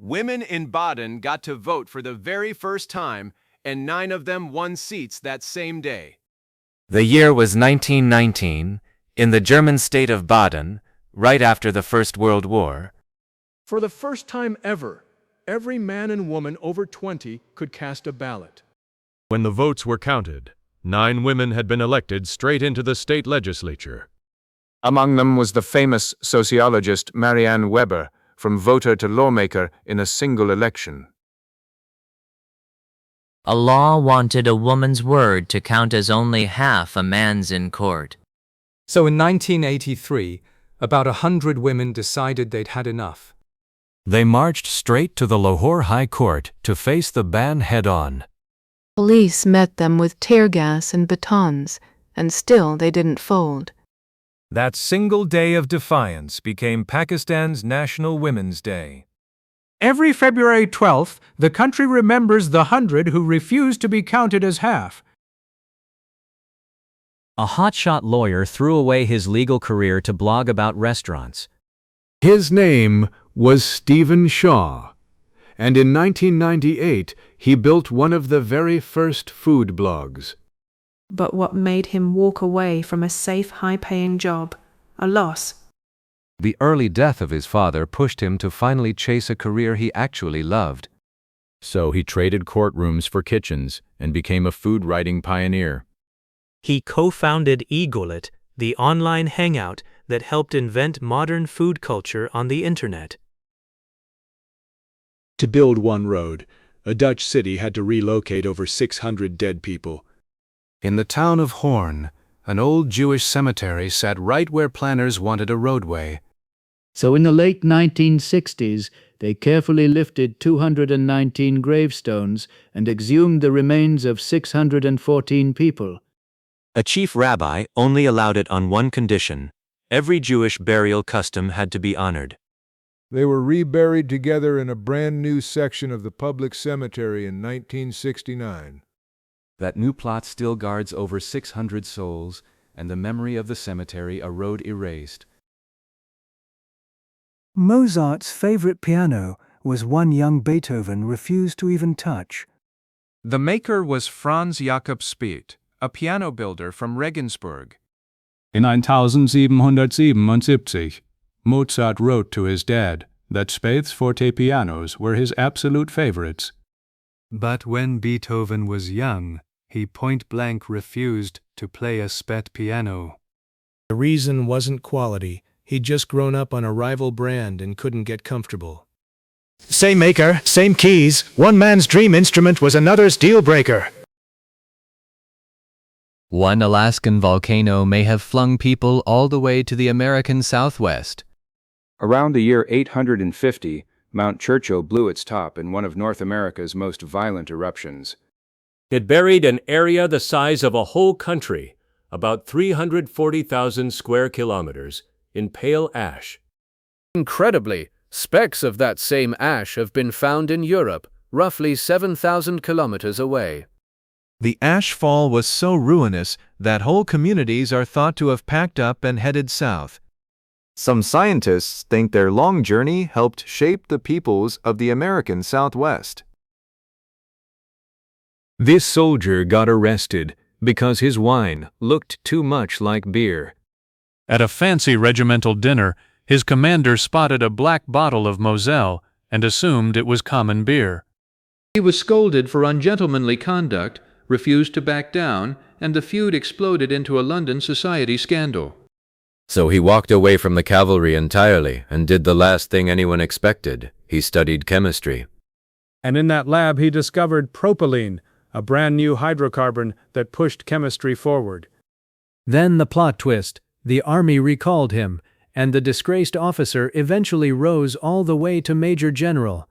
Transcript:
Women in Baden got to vote for the very first time, and 9 of them won seats that same day. The year was 1919, in the German state of Baden, right after the First World War. For the first time ever, every man and woman over 20 could cast a ballot. When the votes were counted, 9 women had been elected straight into the state legislature. Among them was the famous sociologist Marianne Weber, from voter to lawmaker in a single election. A law wanted a woman's word to count as only half a man's in court. So in 1983, about 100 women decided they'd had enough. They marched straight to the Lahore High Court to face the ban head-on. Police met them with tear gas and batons, and still they didn't fold. That single day of defiance became Pakistan's National Women's Day. Every February 12th, the country remembers the 100 who refused to be counted as half. A hotshot lawyer threw away his legal career to blog about restaurants. His name was Stephen Shaw, and in 1998 he built one of the very first food blogs. But what made him walk away from a safe, high-paying job? A loss. The early death of his father pushed him to finally chase a career he actually loved. So he traded courtrooms for kitchens and became a food writing pioneer. He co-founded eGullet, the online hangout that helped invent modern food culture on the internet. To build one road, a Dutch city had to relocate over 600 dead people. In the town of Hoorn, an old Jewish cemetery sat right where planners wanted a roadway. So in the late 1960s, they carefully lifted 219 gravestones and exhumed the remains of 614 people. A chief rabbi only allowed it on one condition: every Jewish burial custom had to be honored. They were reburied together in a brand new section of the public cemetery in 1969. That new plot still guards over 600 souls, and the memory of the cemetery a road erased. Mozart's favorite piano was one young Beethoven refused to even touch. The maker was Franz Jakob Speet, a piano builder from Regensburg. In 1777, Mozart wrote to his dad that Speet's forte pianos were his absolute favorites. But when Beethoven was young, he point-blank refused to play a Speet piano. The reason wasn't quality. He'd just grown up on a rival brand and couldn't get comfortable. Same maker, same keys. One man's dream instrument was another's deal breaker. One Alaskan volcano may have flung people all the way to the American Southwest. Around the year 850, Mount Churchill blew its top in one of North America's most violent eruptions. It buried an area the size of a whole country, about 340,000 square kilometers, in pale ash. Incredibly, specks of that same ash have been found in Europe, roughly 7,000 kilometers away. The ash fall was so ruinous that whole communities are thought to have packed up and headed south. Some scientists think their long journey helped shape the peoples of the American Southwest. This soldier got arrested because his wine looked too much like beer. At a fancy regimental dinner, his commander spotted a black bottle of Moselle and assumed it was common beer. He was scolded for ungentlemanly conduct, refused to back down, and the feud exploded into a London society scandal. So he walked away from the cavalry entirely and did the last thing anyone expected. He studied chemistry. And in that lab he discovered propylene, a brand new hydrocarbon that pushed chemistry forward. Then the plot twist: the army recalled him, and the disgraced officer eventually rose all the way to Major General.